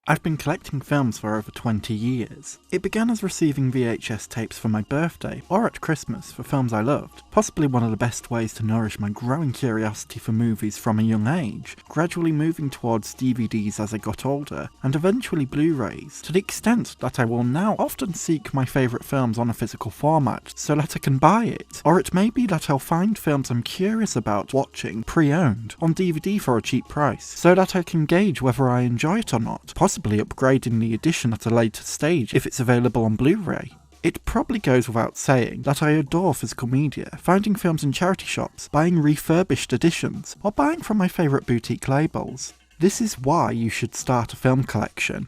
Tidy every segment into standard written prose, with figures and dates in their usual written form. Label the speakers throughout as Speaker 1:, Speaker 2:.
Speaker 1: I've been collecting films for over 20 years. It began as receiving VHS tapes for my birthday, or at Christmas for films I loved, possibly one of the best ways to nourish my growing curiosity for movies from a young age, gradually moving towards DVDs as I got older, and eventually Blu-rays, to the extent that I will now often seek my favourite films on a physical format so that I can buy it, or it may be that I'll find films I'm curious about watching pre-owned on DVD for a cheap price, so that I can gauge whether I enjoy it or not, possibly upgrading the edition at a later stage if it's available on Blu-ray. It probably goes without saying that I adore physical media, finding films in charity shops, buying refurbished editions, or buying from my favourite boutique labels. This is why you should start a film collection.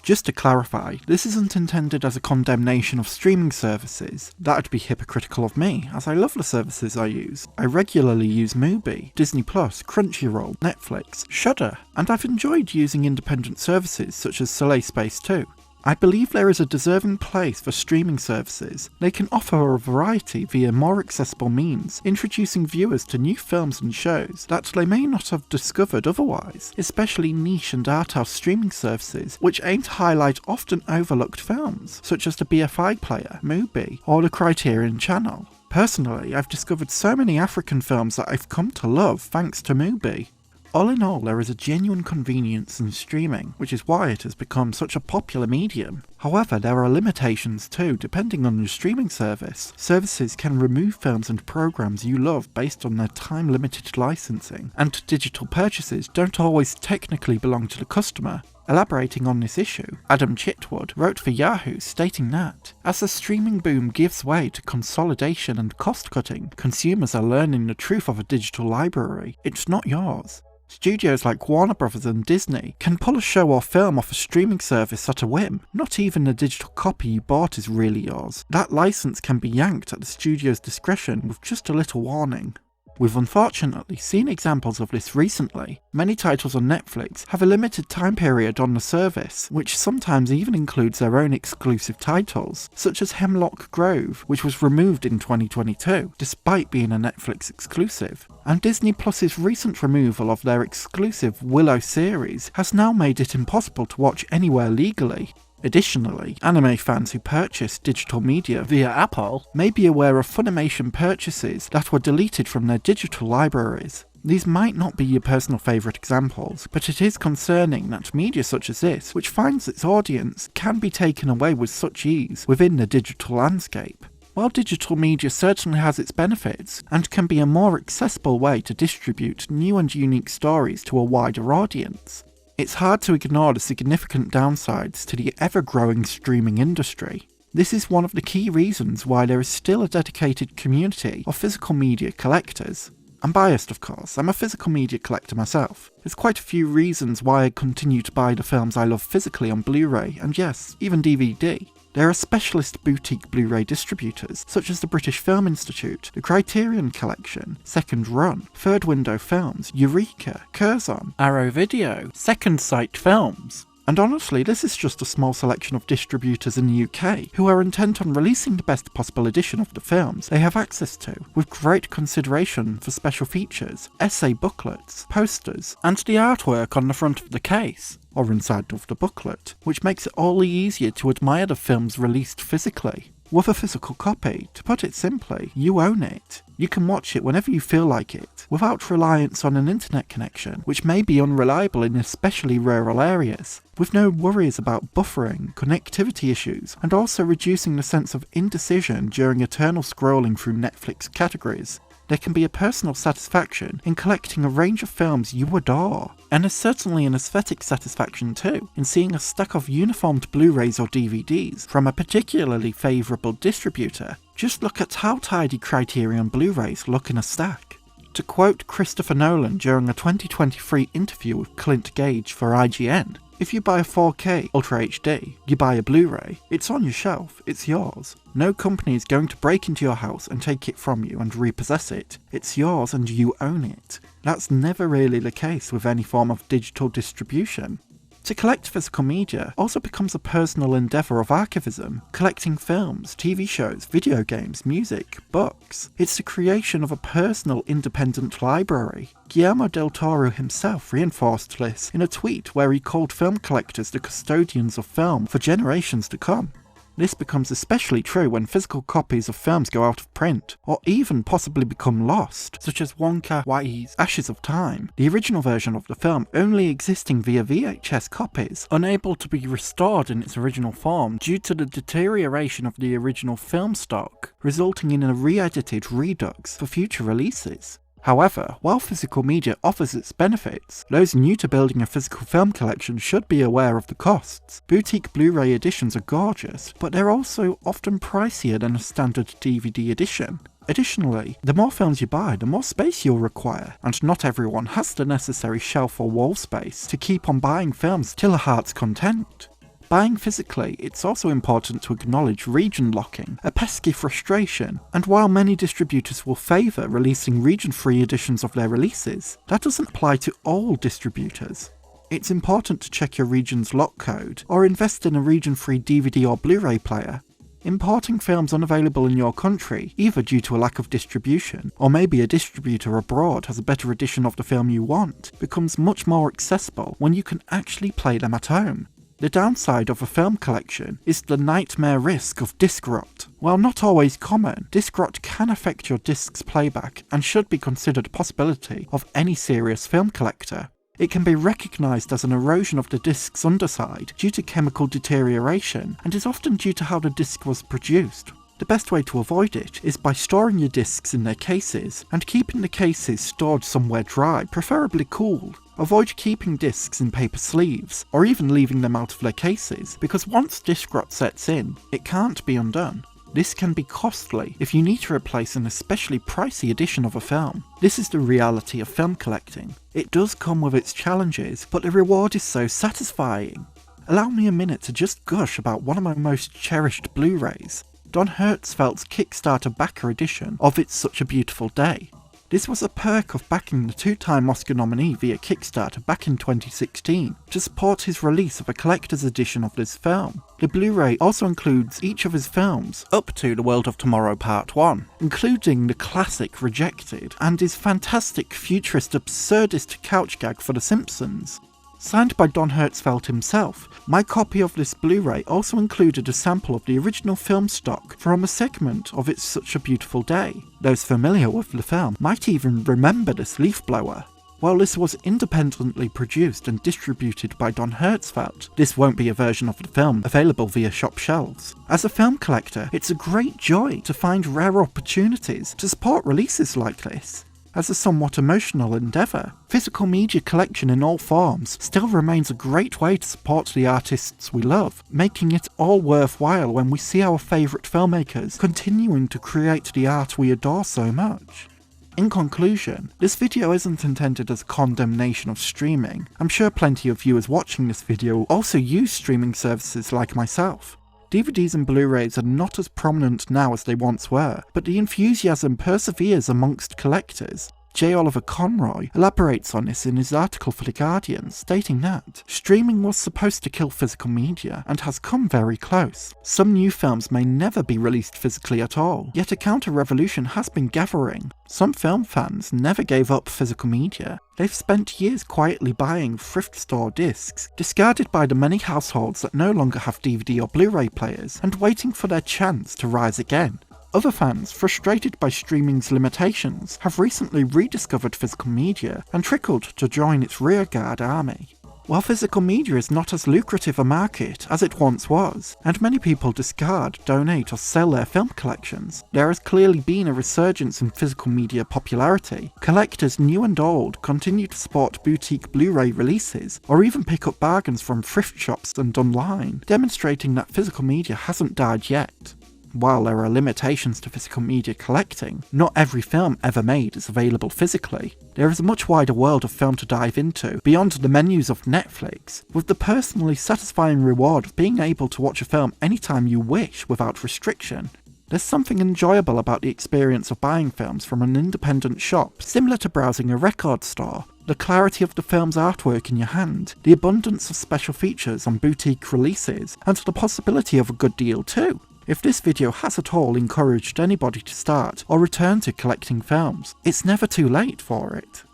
Speaker 1: Just to clarify, this isn't intended as a condemnation of streaming services. That'd be hypocritical of me, as I love the services I use. I regularly use Mubi, Disney+, Crunchyroll, Netflix, Shudder, and I've enjoyed using independent services such as Soleil Space too. I believe there is a deserving place for streaming services. They can offer a variety via more accessible means, introducing viewers to new films and shows that they may not have discovered otherwise, especially niche and arthouse streaming services which aim to highlight often overlooked films, such as the BFI Player, Mubi, or the Criterion channel. Personally, I've discovered so many African films that I've come to love thanks to Mubi. All in all, there is a genuine convenience in streaming, which is why it has become such a popular medium. However, there are limitations too, depending on your streaming service. Services can remove films and programs you love based on their time-limited licensing, and digital purchases don't always technically belong to the customer. Elaborating on this issue, Adam Chitwood wrote for Yahoo stating that, as the streaming boom gives way to consolidation and cost-cutting, consumers are learning the truth of a digital library. It's not yours. Studios like Warner Bros. And Disney can pull a show or film off a streaming service at a whim. Not even the digital copy you bought is really yours. That license can be yanked at the studio's discretion with just a little warning. We've unfortunately seen examples of this recently. Many titles on Netflix have a limited time period on the service, which sometimes even includes their own exclusive titles, such as Hemlock Grove, which was removed in 2022, despite being a Netflix exclusive. And Disney Plus's recent removal of their exclusive Willow series has now made it impossible to watch anywhere legally. Additionally, anime fans who purchase digital media via Apple may be aware of Funimation purchases that were deleted from their digital libraries. These might not be your personal favourite examples, but it is concerning that media such as this, which finds its audience, can be taken away with such ease within the digital landscape. While digital media certainly has its benefits, and can be a more accessible way to distribute new and unique stories to a wider audience, it's hard to ignore the significant downsides to the ever-growing streaming industry. This is one of the key reasons why there is still a dedicated community of physical media collectors. I'm biased, of course. I'm a physical media collector myself. There's quite a few reasons why I continue to buy the films I love physically on Blu-ray, and yes, even DVD. There are specialist boutique Blu-ray distributors, such as the British Film Institute, the Criterion Collection, Second Run, Third Window Films, Eureka, Curzon, Arrow Video, Second Sight Films. And honestly, this is just a small selection of distributors in the UK who are intent on releasing the best possible edition of the films they have access to, with great consideration for special features, essay booklets, posters, and the artwork on the front of the case, or inside of the booklet, which makes it all the easier to admire the films released physically. With a physical copy, to put it simply, you own it. You can watch it whenever you feel like it, without reliance on an internet connection, which may be unreliable in especially rural areas, with no worries about buffering, connectivity issues, and also reducing the sense of indecision during eternal scrolling through Netflix categories. There can be a personal satisfaction in collecting a range of films you adore, and there's certainly an aesthetic satisfaction too in seeing a stack of uniformed Blu-rays or DVDs from a particularly favourable distributor. Just look at how tidy Criterion Blu-rays look in a stack. To quote Christopher Nolan during a 2023 interview with Clint Gage for IGN, if you buy a 4K Ultra HD, you buy a Blu-ray, it's on your shelf, it's yours. No company is going to break into your house and take it from you and repossess it. It's yours and you own it. That's never really the case with any form of digital distribution. To collect physical media also becomes a personal endeavour of archivism, collecting films, TV shows, video games, music, books. It's the creation of a personal independent library. Guillermo del Toro himself reinforced this in a tweet where he called film collectors the custodians of film for generations to come. This becomes especially true when physical copies of films go out of print, or even possibly become lost, such as Wong Kar-wai's Ashes of Time, the original version of the film only existing via VHS copies, unable to be restored in its original form due to the deterioration of the original film stock, resulting in a re-edited redux for future releases. However, while physical media offers its benefits, those new to building a physical film collection should be aware of the costs. Boutique Blu-ray editions are gorgeous, but they're also often pricier than a standard DVD edition. Additionally, the more films you buy, the more space you'll require, and not everyone has the necessary shelf or wall space to keep on buying films till a heart's content. Buying physically, it's also important to acknowledge region locking, a pesky frustration, and while many distributors will favour releasing region-free editions of their releases, that doesn't apply to all distributors. It's important to check your region's lock code, or invest in a region-free DVD or Blu-ray player. Importing films unavailable in your country, either due to a lack of distribution, or maybe a distributor abroad has a better edition of the film you want, becomes much more accessible when you can actually play them at home. The downside of a film collection is the nightmare risk of disc rot. While not always common, disc rot can affect your disc's playback and should be considered a possibility of any serious film collector. It can be recognised as an erosion of the disc's underside due to chemical deterioration, and is often due to how the disc was produced. The best way to avoid it is by storing your discs in their cases, and keeping the cases stored somewhere dry, preferably cool. Avoid keeping discs in paper sleeves, or even leaving them out of their cases, because once disc rot sets in, it can't be undone. This can be costly if you need to replace an especially pricey edition of a film. This is the reality of film collecting. It does come with its challenges, but the reward is so satisfying. Allow me a minute to just gush about one of my most cherished Blu-rays, Don Hertzfeldt's Kickstarter backer edition of It's Such a Beautiful Day. This was a perk of backing the two-time Oscar nominee via Kickstarter back in 2016 to support his release of a collector's edition of this film. The Blu-ray also includes each of his films up to The World of Tomorrow Part 1, including the classic Rejected and his fantastic futurist absurdist couch gag for The Simpsons. Signed by Don Hertzfeldt himself, my copy of this Blu-ray also included a sample of the original film stock from a segment of It's Such a Beautiful Day. Those familiar with the film might even remember this leaf blower. While this was independently produced and distributed by Don Hertzfeldt, this won't be a version of the film available via shop shelves. As a film collector, it's a great joy to find rare opportunities to support releases like this. As a somewhat emotional endeavour, physical media collection in all forms still remains a great way to support the artists we love, making it all worthwhile when we see our favourite filmmakers continuing to create the art we adore so much. In conclusion, this video isn't intended as a condemnation of streaming. I'm sure plenty of viewers watching this video also use streaming services like myself. DVDs and Blu-rays are not as prominent now as they once were, but the enthusiasm perseveres amongst collectors. J. Oliver Conroy elaborates on this in his article for The Guardian, stating that streaming was supposed to kill physical media and has come very close. Some new films may never be released physically at all, yet a counter-revolution has been gathering. Some film fans never gave up physical media. They've spent years quietly buying thrift store discs, discarded by the many households that no longer have DVD or Blu-ray players, and waiting for their chance to rise again. Other fans, frustrated by streaming's limitations, have recently rediscovered physical media and trickled to join its rearguard army. While physical media is not as lucrative a market as it once was, and many people discard, donate or sell their film collections, there has clearly been a resurgence in physical media popularity. Collectors new and old continue to support boutique Blu-ray releases, or even pick up bargains from thrift shops and online, demonstrating that physical media hasn't died yet. While there are limitations to physical media collecting, not every film ever made is available physically. There is a much wider world of film to dive into, beyond the menus of Netflix, with the personally satisfying reward of being able to watch a film anytime you wish without restriction. There's something enjoyable about the experience of buying films from an independent shop, similar to browsing a record store. the clarity of the film's artwork in your hand, the abundance of special features on boutique releases, and the possibility of a good deal too. If this video has at all encouraged anybody to start or return to collecting films, it's never too late for it.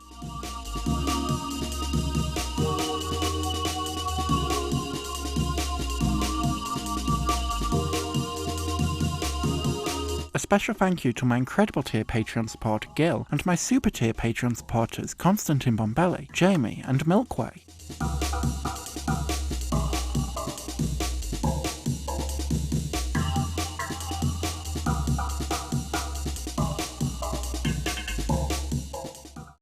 Speaker 1: A special thank you to my incredible tier Patreon supporter Gil, and my super tier Patreon supporters Constantine Bombelli, Jamie, and Milkway.